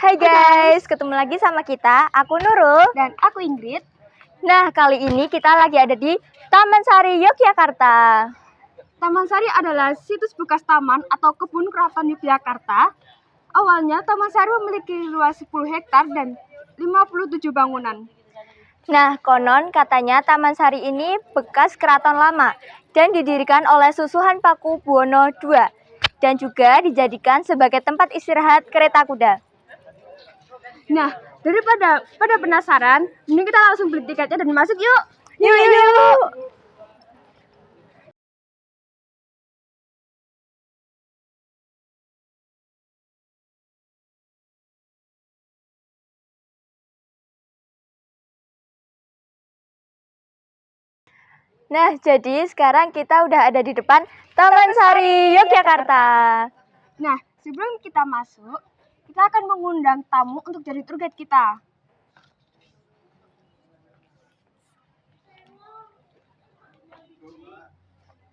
Hai guys, ketemu lagi sama kita. Aku Nurul dan aku Ingrid. Nah, kali ini kita lagi ada di Taman Sari, Yogyakarta. Taman Sari adalah situs bekas taman atau kebun keraton Yogyakarta. Awalnya Taman Sari memiliki luas 10 hektar dan 57 bangunan. Nah, konon katanya Taman Sari ini bekas keraton lama dan didirikan oleh Susuhan Pakubuwono II dan juga dijadikan sebagai tempat istirahat kereta kuda. Nah, daripada penasaran, ini kita langsung beli tiketnya dan masuk yuk. Yuk. Nah, jadi sekarang kita udah ada di depan Taman Sari, Yogyakarta. Nah, sebelum kita masuk, kita akan mengundang tamu untuk jadi tour guide kita.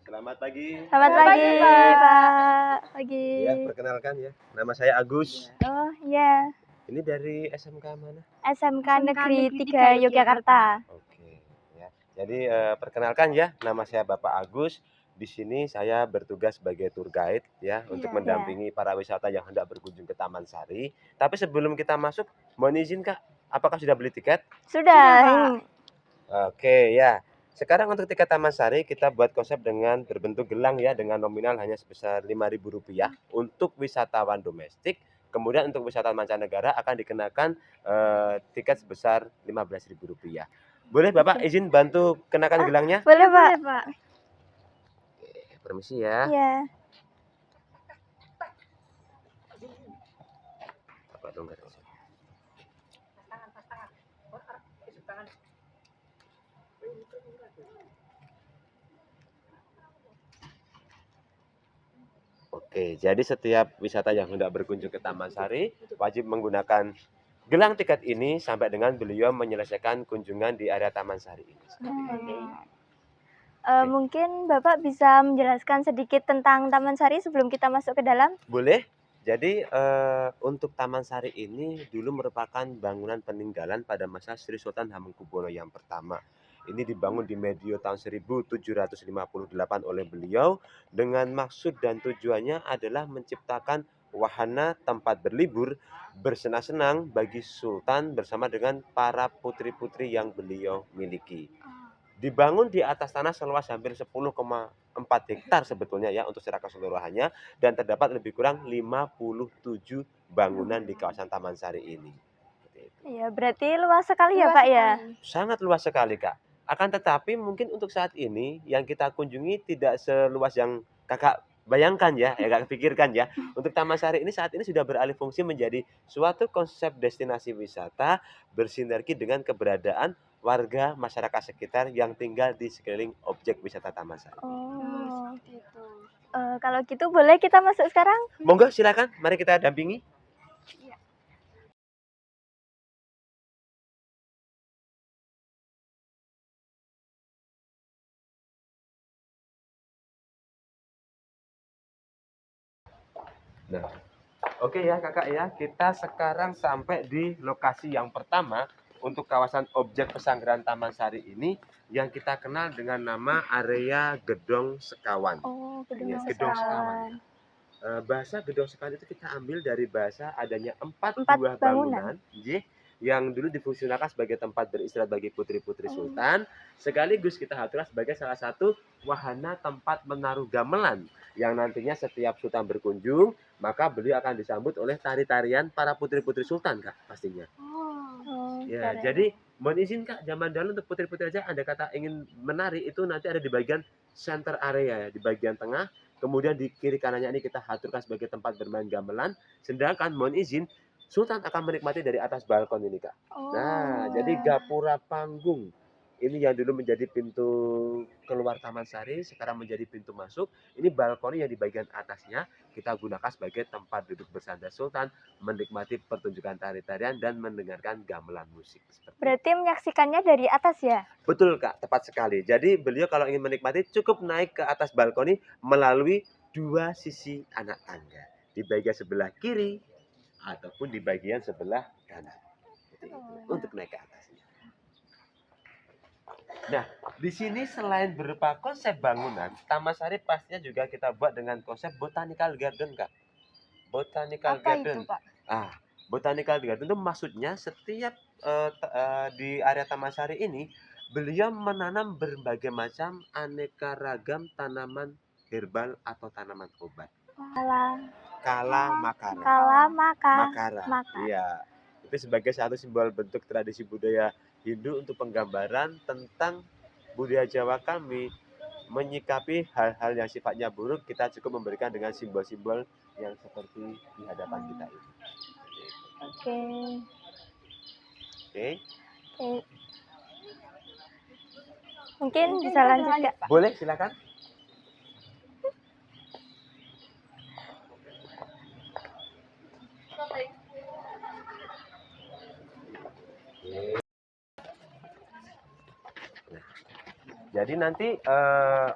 Selamat pagi. Selamat pagi, Pak. Pagi. Ya, perkenalkan ya. Nama saya Agus. Oh, iya. Ini dari SMK mana? SMK Negeri 3 Yogyakarta. Oke, ya. Jadi perkenalkan ya, nama saya Bapak Agus. Di sini saya bertugas sebagai tour guide ya untuk mendampingi para wisata yang hendak berkunjung ke Taman Sari. Tapi sebelum kita masuk, mohon izin Kak, apakah sudah beli tiket? Sudah. Oke, ya. Sekarang untuk tiket Taman Sari kita buat konsep dengan berbentuk gelang ya, dengan nominal hanya sebesar Rp5.000 untuk wisatawan domestik. Kemudian untuk wisatawan mancanegara akan dikenakan tiket sebesar Rp15.000. Boleh Bapak izin bantu kenakan gelangnya? Boleh, Pak. Oke, permisi ya. Iya. Bapak tunggu. Oke, jadi setiap wisata yang hendak berkunjung ke Taman Sari wajib menggunakan gelang tiket ini sampai dengan beliau menyelesaikan kunjungan di area Taman Sari ini. Mungkin Bapak bisa menjelaskan sedikit tentang Taman Sari sebelum kita masuk ke dalam? Boleh. Jadi untuk Taman Sari ini dulu merupakan bangunan peninggalan pada masa Sri Sultan Hamengkubuwono yang pertama. Ini dibangun di medio tahun 1758 oleh beliau dengan maksud dan tujuannya adalah menciptakan wahana tempat berlibur, bersenang-senang bagi Sultan bersama dengan para putri-putri yang beliau miliki. Dibangun di atas tanah seluas hampir 10,4 hektar sebetulnya ya untuk secara keseluruhannya, dan terdapat lebih kurang 57 bangunan di kawasan Taman Sari ini. Iya, berarti luas sekali ya, Pak ya? Sangat luas sekali, Kak. Akan tetapi mungkin untuk saat ini yang kita kunjungi tidak seluas yang Kakak bayangkan ya, Kakak pikirkan ya. Untuk Taman Sari ini saat ini sudah beralih fungsi menjadi suatu konsep destinasi wisata bersinergi dengan keberadaan warga masyarakat sekitar yang tinggal di sekeliling objek wisata Taman Sari. Oh, gitu. Kalau gitu boleh kita masuk sekarang? Monggo silakan, mari kita dampingi. Nah, oke ya Kakak ya, kita sekarang sampai di lokasi yang pertama untuk kawasan objek pesanggrahan Taman Sari ini yang kita kenal dengan nama area Gedong Sekawan. Oh, Gedong Sekawan. Bahasa Gedong Sekawan itu kita ambil dari bahasa adanya 4 buah bangunan yang dulu difungsikan sebagai tempat beristirahat bagi putri-putri Sultan, sekaligus kita aturkan sebagai salah satu wahana tempat menaruh gamelan yang nantinya setiap Sultan berkunjung, maka beliau akan disambut oleh tari-tarian para putri-putri Sultan, Kak, pastinya. Ya, jadi mohon izin Kak, zaman dahulu untuk putri-putri aja Anda kata ingin menari itu nanti ada di bagian center area ya, di bagian tengah, kemudian di kiri kanannya ini kita aturkan sebagai tempat bermain gamelan, sedangkan mohon izin Sultan akan menikmati dari atas balkon ini, Kak. Nah, jadi gapura panggung. Ini yang dulu menjadi pintu keluar Taman Sari, sekarang menjadi pintu masuk. Ini balkon yang di bagian atasnya kita gunakan sebagai tempat duduk bersandar Sultan, menikmati pertunjukan tari-tarian dan mendengarkan gamelan musik. Berarti menyaksikannya dari atas ya? Betul Kak, tepat sekali. Jadi beliau kalau ingin menikmati cukup naik ke atas balkoni melalui dua sisi anak tangga. Di bagian sebelah kiri ataupun di bagian sebelah kanan. Seperti itu, untuk naik ke atasnya. Nah, di sini selain berupa konsep bangunan, Taman Sari pastinya juga kita buat dengan konsep botanical garden, Kak. Botanical Apa garden. itu, Pak? Botanical garden itu maksudnya setiap di area Taman Sari ini beliau menanam berbagai macam aneka ragam tanaman herbal atau tanaman obat. Kala makara. Iya. Itu sebagai satu simbol bentuk tradisi budaya Hindu untuk penggambaran tentang budaya Jawa kami menyikapi hal-hal yang sifatnya buruk, kita cukup memberikan dengan simbol-simbol yang seperti di hadapan kita ini. Oke. Oke. Mungkin bisa lanjut, Kak. Boleh, silakan. Jadi nanti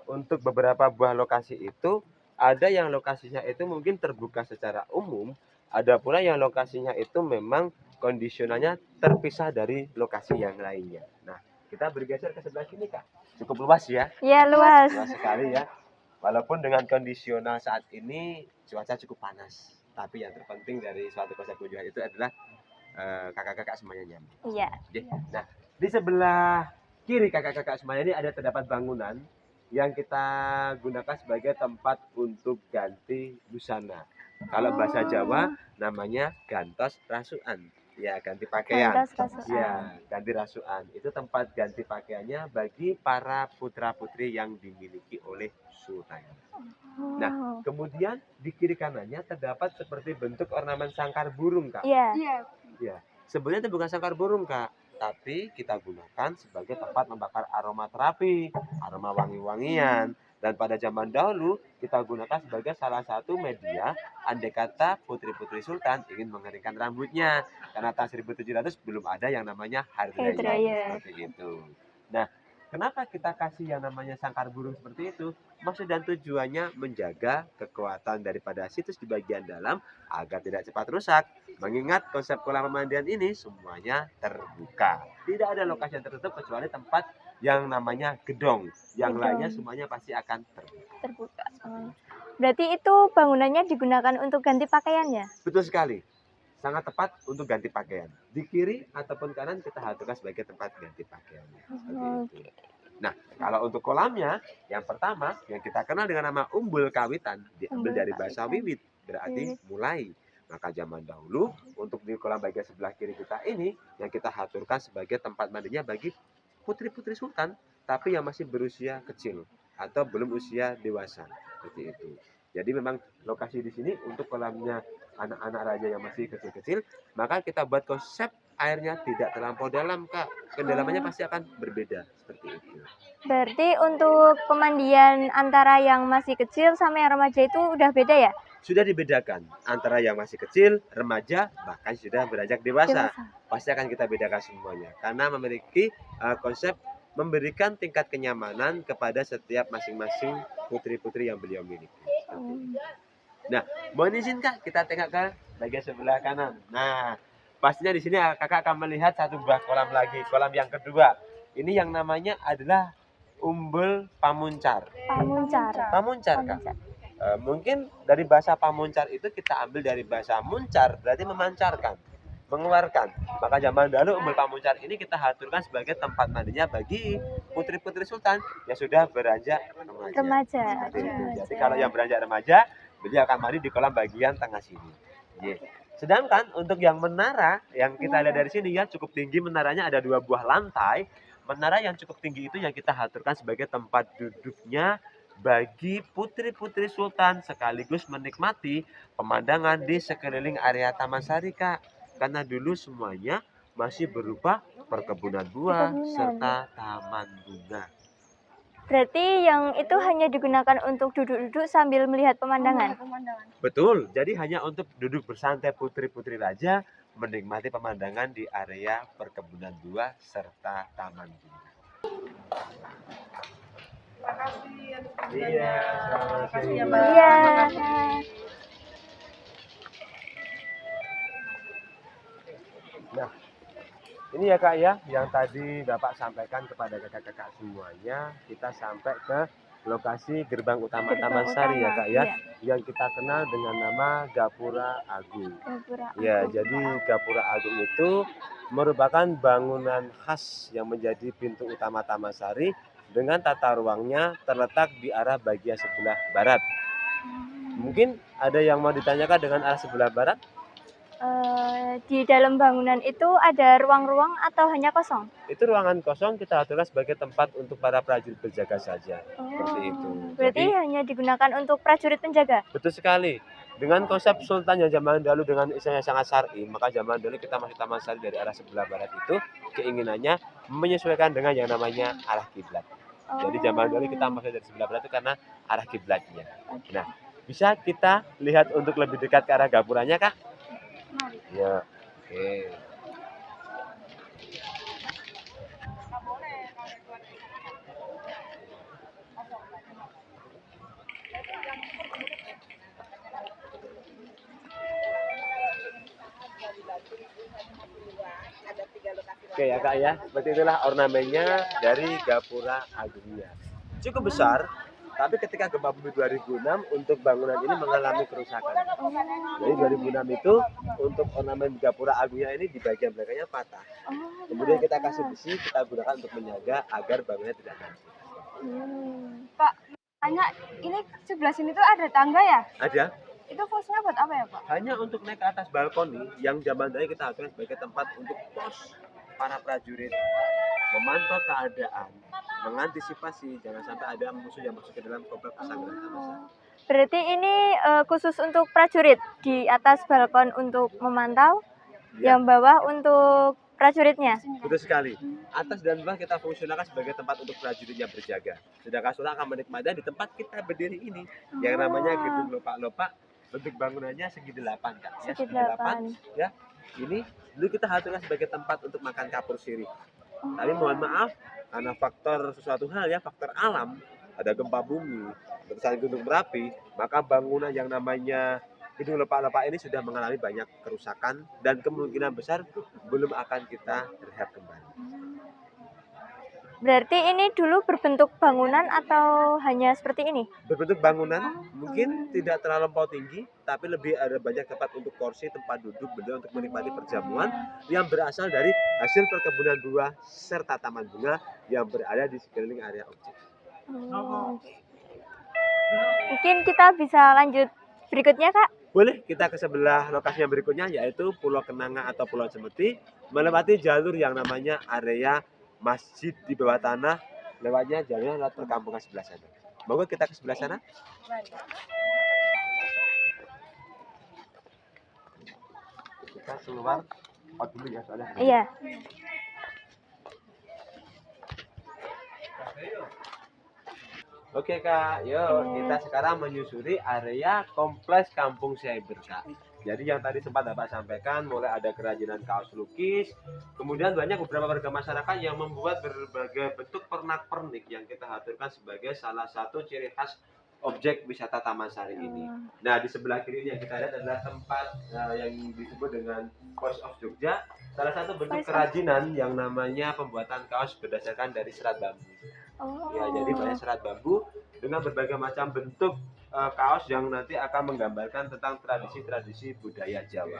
untuk beberapa buah lokasi itu ada yang lokasinya itu mungkin terbuka secara umum, ada pula yang lokasinya itu memang kondisionalnya terpisah dari lokasi yang lainnya. Nah, kita bergeser ke sebelah sini, Kak. Cukup luas ya? Iya, luas. Luas sekali ya. Walaupun dengan kondisional saat ini cuaca cukup panas, tapi yang terpenting dari suatu konsep kunjungan itu adalah kakak-kakak semuanya nyaman. Iya. Nah, di sebelah kiri kakak-kakak semuanya ini ada terdapat bangunan yang kita gunakan sebagai tempat untuk ganti busana. Kalau bahasa Jawa namanya gantos rasukan. Ya, ganti pakaian. Ya, ganti rasukan. Itu tempat ganti pakaiannya bagi para putra-putri yang dimiliki oleh sultan. Nah, kemudian di kiri kanannya terdapat seperti bentuk ornamen sangkar burung, Kak. Iya. Ya, sebenarnya itu bukan sangkar burung, Kak, tapi kita gunakan sebagai tempat membakar aroma terapi, aroma wangi-wangian. Dan pada zaman dahulu kita gunakan sebagai salah satu media andai kata putri-putri sultan ingin mengeringkan rambutnya. Karena tahun 1700 belum ada yang namanya hair dryer. Seperti itu. Nah, kenapa kita kasih yang namanya sangkar burung seperti itu? Maksud dan tujuannya menjaga kekuatan daripada situs di bagian dalam agar tidak cepat rusak. Mengingat konsep kolam pemandian ini semuanya terbuka. Tidak ada lokasi yang tertutup kecuali tempat yang namanya gedong. Yang lainnya semuanya pasti akan terbuka. Berarti itu bangunannya digunakan untuk ganti pakaiannya? Betul sekali. Sangat tepat untuk ganti pakaian. Di kiri ataupun kanan kita aturkan sebagai tempat ganti pakaian. Seperti itu. Nah, kalau untuk kolamnya, yang pertama yang kita kenal dengan nama umbul kawitan diambil dari bahasa wiwit, berarti mulai. Maka zaman dahulu untuk di kolam bagian sebelah kiri kita ini yang kita aturkan sebagai tempat mandinya bagi putri-putri sultan, tapi yang masih berusia kecil atau belum usia dewasa, seperti itu. Jadi memang lokasi di sini untuk kolamnya anak-anak raja yang masih kecil-kecil, maka kita buat konsep airnya tidak terlampau dalam, Kak. Kedalamannya pasti akan berbeda, seperti itu. Berarti untuk pemandian antara yang masih kecil sama yang remaja itu udah beda ya? Sudah dibedakan antara yang masih kecil, remaja, bahkan sudah beranjak dewasa. Pasti akan kita bedakan semuanya. Karena memiliki konsep memberikan tingkat kenyamanan kepada setiap masing-masing putri-putri yang beliau miliki. Nah, mohon izin, Kak, kita tengok ke bagian sebelah kanan. Nah, pastinya di sini kakak akan melihat satu buah kolam lagi, kolam yang kedua. Ini yang namanya adalah umbul pamuncar. Pamuncar, Kak. Mungkin dari bahasa pamuncar itu kita ambil dari bahasa muncar, berarti memancarkan, mengeluarkan. Maka zaman dahulu umbul pamuncar ini kita aturkan sebagai tempat mandinya bagi putri-putri sultan yang sudah beranjak remaja. Jadi kalau yang beranjak remaja, beliau akan mandi di kolam bagian tengah sini. Sedangkan untuk yang menara yang kita lihat dari sini ya cukup tinggi, menaranya ada 2 buah lantai. Menara yang cukup tinggi itu yang kita aturkan sebagai tempat duduknya bagi putri-putri sultan sekaligus menikmati pemandangan di sekeliling area Taman Sari, Kak. Karena dulu semuanya masih berupa perkebunan buah serta taman bunga. Berarti yang itu hanya digunakan untuk duduk-duduk sambil melihat pemandangan? Betul, jadi hanya untuk duduk bersantai putri-putri raja menikmati pemandangan di area perkebunan buah serta taman bunga. Iya, Iya. Nah, ini ya Kak ya, yang tadi Bapak sampaikan kepada kakak-kakak semuanya, kita sampai ke lokasi gerbang utama Gerbang Taman Sari ya utama, Kak ya, iya. yang kita kenal dengan nama Gapura Agung. Gapura Ya, Agung. jadi Gapura Agung itu merupakan bangunan khas yang menjadi pintu utama Taman Sari dengan tata ruangnya terletak di arah bagian sebelah barat. Mungkin ada yang mau ditanyakan dengan arah sebelah barat? Di dalam bangunan itu ada ruang-ruang atau hanya kosong? Itu ruangan kosong kita aturkan sebagai tempat untuk para prajurit berjaga saja. Seperti itu. Berarti Jadi hanya digunakan untuk prajurit penjaga? betul sekali. Dengan konsep sultan yang zaman dahulu dengan istilahnya sangat syar'i, maka zaman dahulu kita masuk Taman Sari dari arah sebelah barat itu keinginannya menyesuaikan dengan yang namanya arah kiblat. Jadi zaman dahulu kita masuk dari sebelah barat itu karena arah kiblatnya. Nah, bisa kita lihat untuk lebih dekat ke arah gapuranya, Kak? Mari. Ya. Oke. Oke ya Kak ya, seperti itulah ornamennya dari Gapura Agungnya. Cukup besar, tapi ketika gempa bumi 2006 untuk bangunan ini mengalami kerusakan. Jadi 2006 itu untuk ornamen Gapura Agungnya ini di bagian belakangnya patah. Kemudian kita kasih besi, kita gunakan untuk menjaga agar bangunannya tidak hancur. Pak, tanya ini sebelah sini tuh ada tangga ya? Ada, Itu fungsinya buat apa ya Pak? hanya untuk naik ke atas balkoni yang zaman dahulu kita aturkan sebagai tempat untuk pos para prajurit memantau keadaan, mengantisipasi jangan sampai ada musuh yang masuk ke dalam komplek pesantren Taman Sari. Berarti ini khusus untuk prajurit, di atas balkon untuk memantau, Ya, yang bawah untuk prajuritnya. betul sekali. Atas dan bawah kita fungsionalkan sebagai tempat untuk prajurit yang berjaga. Sedangkan saudara akan menikmati di tempat kita berdiri ini, yang namanya gedung lopak-lopak. Bentuk bangunannya segi 8 Kak. Ya, Segi segi 8. 8. Ya, ini dulu kita aturkan sebagai tempat untuk makan kapur sirih. Tapi mohon maaf, karena faktor sesuatu hal ya, faktor alam, ada gempa bumi, letusan gunung berapi, maka bangunan yang namanya gedung lepak-lepak ini sudah mengalami banyak kerusakan dan kemungkinan besar belum akan kita rehab kembali. Berarti ini dulu berbentuk bangunan atau hanya seperti ini? Berbentuk bangunan mungkin tidak terlalu tinggi, tapi lebih ada banyak tempat untuk kursi, tempat duduk beliau untuk menikmati perjamuan yang berasal dari hasil perkebunan buah serta taman bunga yang berada di sekeliling area objek. Mungkin kita bisa lanjut berikutnya, Kak? Boleh kita ke sebelah lokasi yang berikutnya yaitu Pulau Kenanga atau Pulau Cemeti, melewati jalur yang namanya area masjid di bawah tanah, lewatnya jalurnya lewat perkampungan sebelah sana. Monggo kita ke sebelah sana. Kita keluar out dulu ya soalnya. Iya. Oke Kak, yuk kita sekarang menyusuri area kompleks Kampung Cyber Kak. Jadi yang tadi sempat Bapak sampaikan, mulai ada kerajinan kaos lukis, kemudian banyak beberapa warga masyarakat yang membuat berbagai bentuk pernak-pernik yang kita aturkan sebagai salah satu ciri khas objek wisata Taman Sari ini. Nah di sebelah kiri yang kita lihat adalah tempat yang disebut dengan Voice of Jogja, salah satu bentuk kerajinan yang namanya pembuatan kaos berdasarkan dari serat bambu. Ya, jadi banyak serat bambu dengan berbagai macam bentuk kaos yang nanti akan menggambarkan tentang tradisi-tradisi budaya Jawa.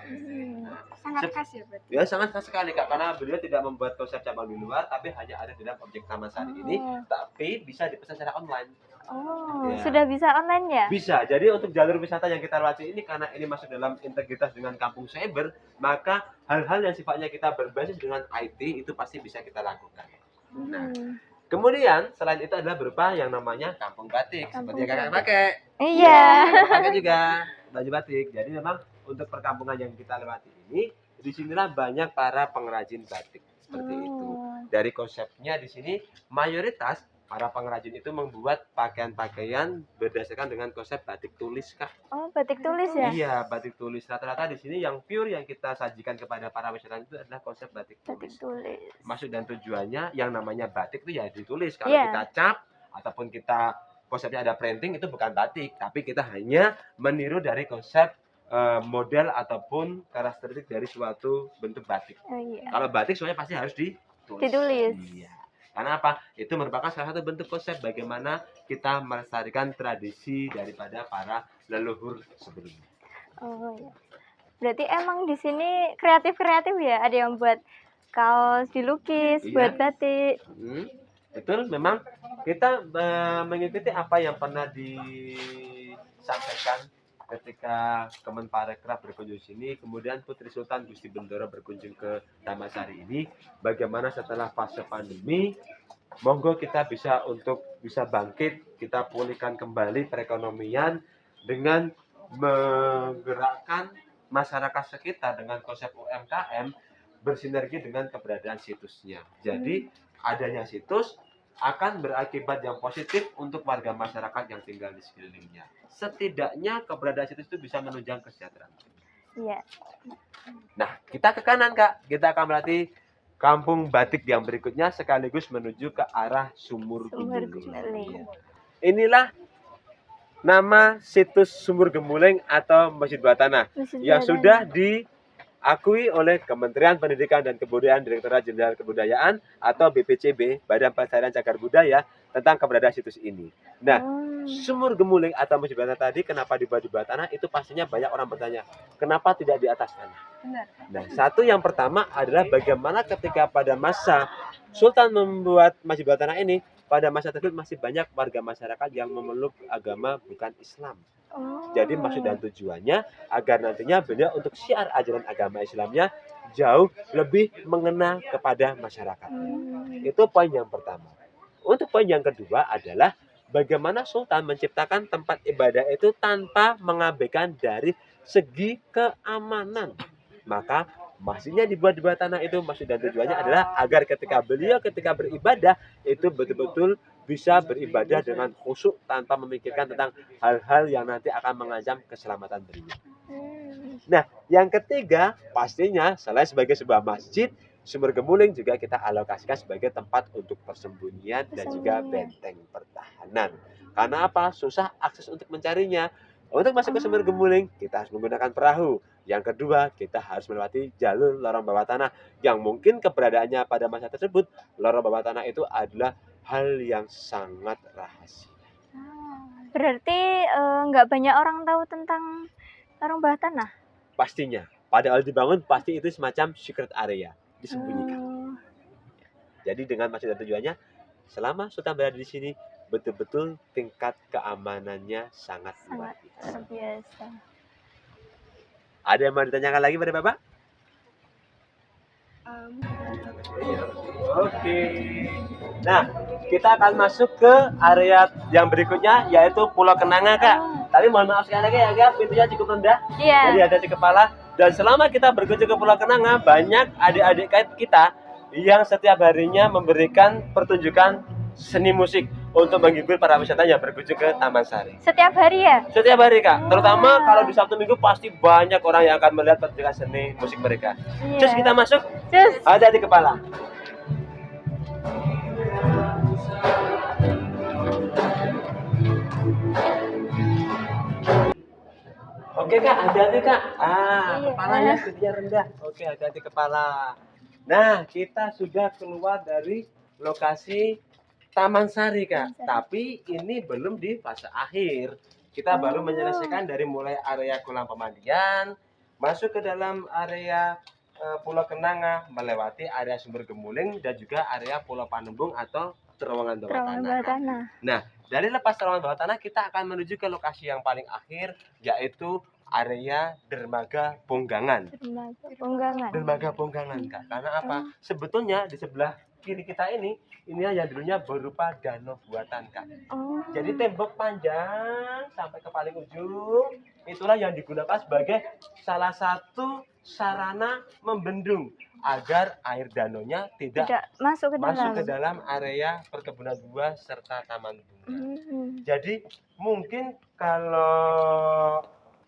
Nah, Sangat khas ya berarti. ya sangat khas sekali Kak, karena beliau tidak membuat konsep cabang di luar, tapi hanya ada di dalam objek Taman Sari ini, tapi bisa dipesan secara online. Ya. Sudah bisa online ya? Bisa. Jadi untuk jalur wisata yang kita lewati ini karena ini masuk dalam integritas dengan Kampung Cyber, maka hal-hal yang sifatnya kita berbasis dengan IT itu pasti bisa kita lakukan. Nah, kemudian selain itu adalah berupa yang namanya kampung batik, seperti yang kakak pakai. Iya. Pakai juga baju batik. Jadi memang untuk perkampungan yang kita lewati ini, di sinilah banyak para pengrajin batik seperti itu. Dari konsepnya di sini mayoritas para pengrajin itu membuat pakaian-pakaian berdasarkan dengan konsep batik tulis Kak. Oh, batik tulis ya? Iya, batik tulis. Rata-rata di sini yang pure yang kita sajikan kepada para wisatawan itu adalah konsep batik Batik tulis. tulis. Maksud dan tujuannya yang namanya batik itu ya ditulis. Kalau Iya. kita cap ataupun kita konsepnya ada printing itu bukan batik, tapi kita hanya meniru dari konsep model ataupun karakteristik dari suatu bentuk batik. Oh, iya. Kalau batik soalnya pasti harus ditulis. Ditulis. Iya. Karena apa? Itu merupakan salah satu bentuk konsep bagaimana kita melestarikan tradisi daripada para leluhur sebelumnya. Oh, iya. Berarti emang di sini kreatif-kreatif ya? Ada yang buat kaos dilukis, Iya. buat batik. Betul, memang kita mengikuti apa yang pernah disampaikan ketika Kemenparekraf berkunjung sini, kemudian Putri Sultan Gusti Bendoro berkunjung ke Taman Sari ini, bagaimana setelah fase pandemi, monggo kita bisa bangkit, kita pulihkan kembali perekonomian dengan menggerakkan masyarakat sekitar dengan konsep UMKM bersinergi dengan keberadaan situsnya. Jadi adanya situs akan berakibat yang positif untuk warga masyarakat yang tinggal di sekelilingnya. Setidaknya keberadaan situs itu bisa menunjang kesejahteraan. Iya. Nah, kita ke kanan, Kak. Kita akan melewati kampung batik yang berikutnya sekaligus menuju ke arah Sumur Sumur Gemuling. Gemuling. Inilah nama situs Sumur Gemuling atau Masjid Bawah Tanah yang sudah diakui oleh Kementerian Pendidikan dan Kebudayaan, Direktorat Jenderal Kebudayaan atau BPCB, Badan Pelestarian Cagar Budaya, tentang keberadaan situs ini. Nah, Sumur Gemuling atau Masjid Bawah Tanah tadi kenapa dibuat di bawah tanah? Itu pastinya banyak orang bertanya, kenapa tidak di atas tanah? Benar. Nah, satu yang pertama adalah bagaimana ketika pada masa Sultan membuat Masjid Bawah Tanah ini, pada masa tersebut masih banyak warga masyarakat yang memeluk agama bukan Islam. Jadi maksud dan tujuannya agar nantinya beliau untuk syiar ajaran agama Islamnya jauh lebih mengena kepada masyarakat. Itu poin yang pertama. Untuk poin yang kedua adalah bagaimana Sultan menciptakan tempat ibadah itu tanpa mengabaikan dari segi keamanan. Maka masjidnya dibuat di bawah tanah itu maksud dan tujuannya adalah agar ketika beribadah itu betul-betul bisa beribadah dengan khusyuk tanpa memikirkan tentang hal-hal yang nanti akan mengancam keselamatan beliau. Nah, yang ketiga pastinya selain sebagai sebuah masjid, Sumur Gemuling juga kita alokasikan sebagai tempat untuk persembunyian dan juga benteng pertahanan. Karena apa? Susah akses untuk mencarinya. Untuk masuk ke Sumur Gemuling, kita harus menggunakan perahu. Yang kedua, kita harus melewati jalur lorong bawah tanah yang mungkin keberadaannya pada masa tersebut, lorong bawah tanah itu adalah hal yang sangat rahasia. Berarti nggak banyak orang tahu tentang lorong bawah tanah? Pastinya, pada awal dibangun pasti itu semacam secret area, disembunyikan. Jadi dengan maksud dan tujuannya, selama Sultan berada di sini, betul-betul tingkat keamanannya sangat luar biasa. Ada yang mau ditanyakan lagi pada Bapak? Oke. Nah, kita akan masuk ke area yang berikutnya yaitu Pulau Kenanga, Kak. Tapi mohon maaf sekali lagi ya, Kak, pintunya cukup rendah. Iya. Jadi ada di kepala. Dan selama kita berkunjung ke Pulau Kenanga, banyak adik-adik kita yang setiap harinya memberikan pertunjukan seni musik untuk menghibur para wisata yang berkunjung ke Taman Sari. Setiap hari ya? Setiap hari, Kak. Terutama kalau di Sabtu Minggu pasti banyak orang yang akan melihat pertunjukan seni musik mereka. Iya. Cus, kita masuk. Cus. Ada di kepala. Oke, Kak, hati-hati, Kak. Kepalanya pintunya rendah. Oke, hati-hati kepala. Nah, kita sudah keluar dari lokasi Taman Sari, Kak. Tapi ini belum di fase akhir. Kita baru menyelesaikan dari mulai area kolam pemandian, masuk ke dalam area Pulau Kenanga, melewati area Sumur Gemuling dan juga area Pulau Panembung atau terowongan bawah tanah. Nah, dari lepas terowongan bawah tanah kita akan menuju ke lokasi yang paling akhir, yaitu area Dermaga Ponggangan. Dermaga Ponggangan, Kak. Karena apa? Sebetulnya di sebelah kiri kita ini yang dulunya berupa danau buatan, Kak. Jadi tembok panjang sampai ke paling ujung, itulah yang digunakan sebagai salah satu sarana membendung agar air danaunya tidak masuk ke dalam area perkebunan buah serta taman bunga. Jadi mungkin kalau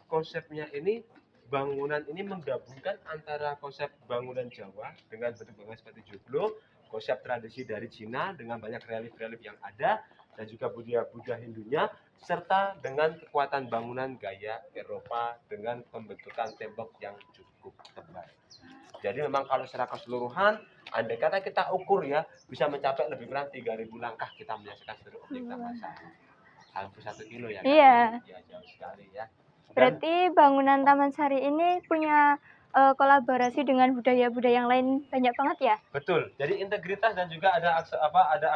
konsepnya ini, bangunan ini menggabungkan antara konsep bangunan Jawa dengan bentuk bangunan seperti joglo, konsep tradisi dari Cina dengan banyak relief-relief yang ada, dan juga budaya Hindunya, serta dengan kekuatan bangunan gaya Eropa dengan pembentukan tembok yang cukup tebal. Jadi memang kalau secara keseluruhan, andai kata kita ukur ya, bisa mencapai lebih kurang 3.000 langkah kita menyaksikan seluruh objek Taman Sari. Hampir 1 kilo ya. Iya. Ya, jauh sekali ya. Berarti bangunan Taman Sari ini punya kolaborasi dengan budaya-budaya yang lain banyak banget ya? Betul. Jadi integritas dan juga ada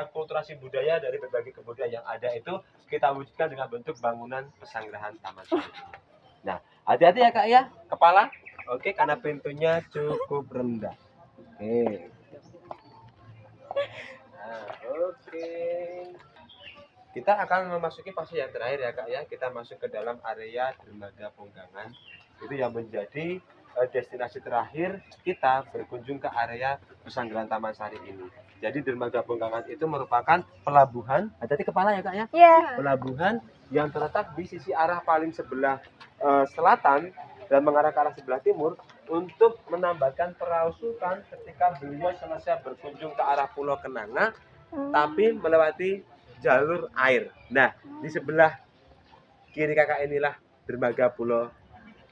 akulturasi budaya dari berbagai kebudayaan yang ada itu kita wujudkan dengan bentuk bangunan pesanggrahan Taman Sari. Nah, hati-hati ya Kak ya, kepala. Oke, karena pintunya cukup rendah. Oke. Nah, oke. Kita akan memasuki fase yang terakhir ya Kak ya. Kita masuk ke dalam area dermaga Ponggangan. Itu yang menjadi destinasi terakhir kita berkunjung ke area pesanggrahan Taman Sari ini. Jadi dermaga Ponggangan itu merupakan pelabuhan, hati-hati kepala ya Kak ya. Iya. Pelabuhan yang terletak di sisi arah paling sebelah selatan dan mengarah ke arah sebelah timur untuk menambahkan perahu sultan ketika beliau selesai berkunjung ke arah Pulau Kenanga, tapi melewati jalur air. Nah, di sebelah kiri kakak inilah dermaga Pulau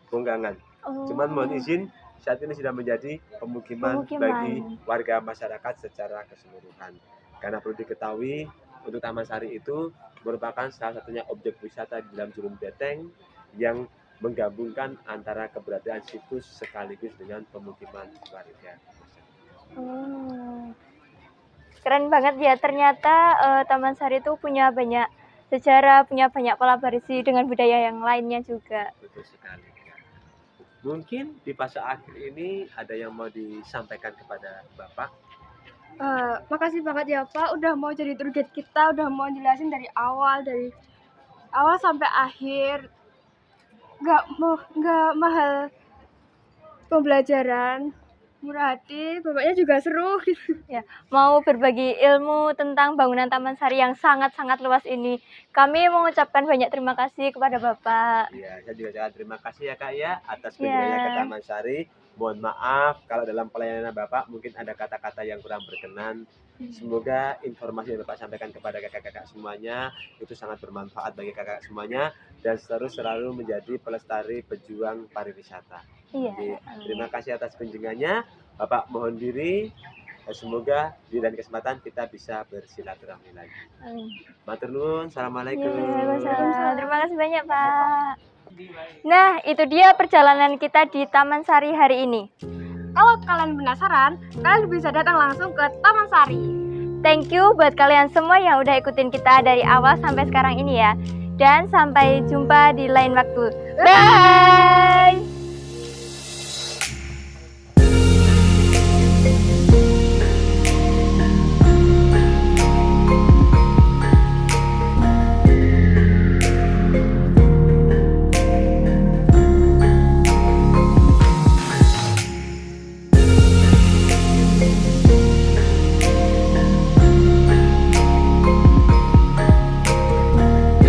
Ponggangan. Cuman mohon izin, saat ini sudah menjadi pemukiman bagi warga masyarakat secara keseluruhan. Karena perlu diketahui, untuk Taman Sari itu merupakan salah satunya objek wisata di dalam Jurung Beteng yang menggabungkan antara keberadaan situs sekaligus dengan pemukiman warga. Keren banget ya, ternyata Taman Sari itu punya banyak sejarah, punya banyak kolaborasi dengan budaya yang lainnya juga. Betul sekali. Mungkin di fase akhir ini ada yang mau disampaikan kepada Bapak? Makasih banget ya Pak, udah mau jadi tour guide kita, udah mau jelasin dari awal sampai akhir. Nggak mahal pembelajaran, murah hati, bapaknya juga seru. Ya, mau berbagi ilmu tentang bangunan Taman Sari yang sangat-sangat luas ini. Kami mengucapkan banyak terima kasih kepada Bapak. Iya, saya juga ucapkan terima kasih ya Kak ya atas kunjungannya ke Taman Sari. Mohon maaf kalau dalam pelayanan Bapak mungkin ada kata-kata yang kurang berkenan. Semoga informasi yang Bapak sampaikan kepada kakak-kakak semuanya itu sangat bermanfaat bagi kakak semuanya dan selalu menjadi pelestari pejuang pariwisata. Iya. Jadi, terima kasih atas kunjungannya. Bapak mohon diri. Semoga di lain kesempatan kita bisa bersilaturahmi lagi. Matur nuwun. Assalamualaikum. Terima kasih banyak Pak. Nah, itu dia perjalanan kita di Taman Sari hari ini. Kalau kalian penasaran, kalian bisa datang langsung ke Taman Sari. Thank you buat kalian semua yang udah ikutin kita dari awal sampai sekarang ini ya. Dan sampai jumpa di lain waktu. Bye!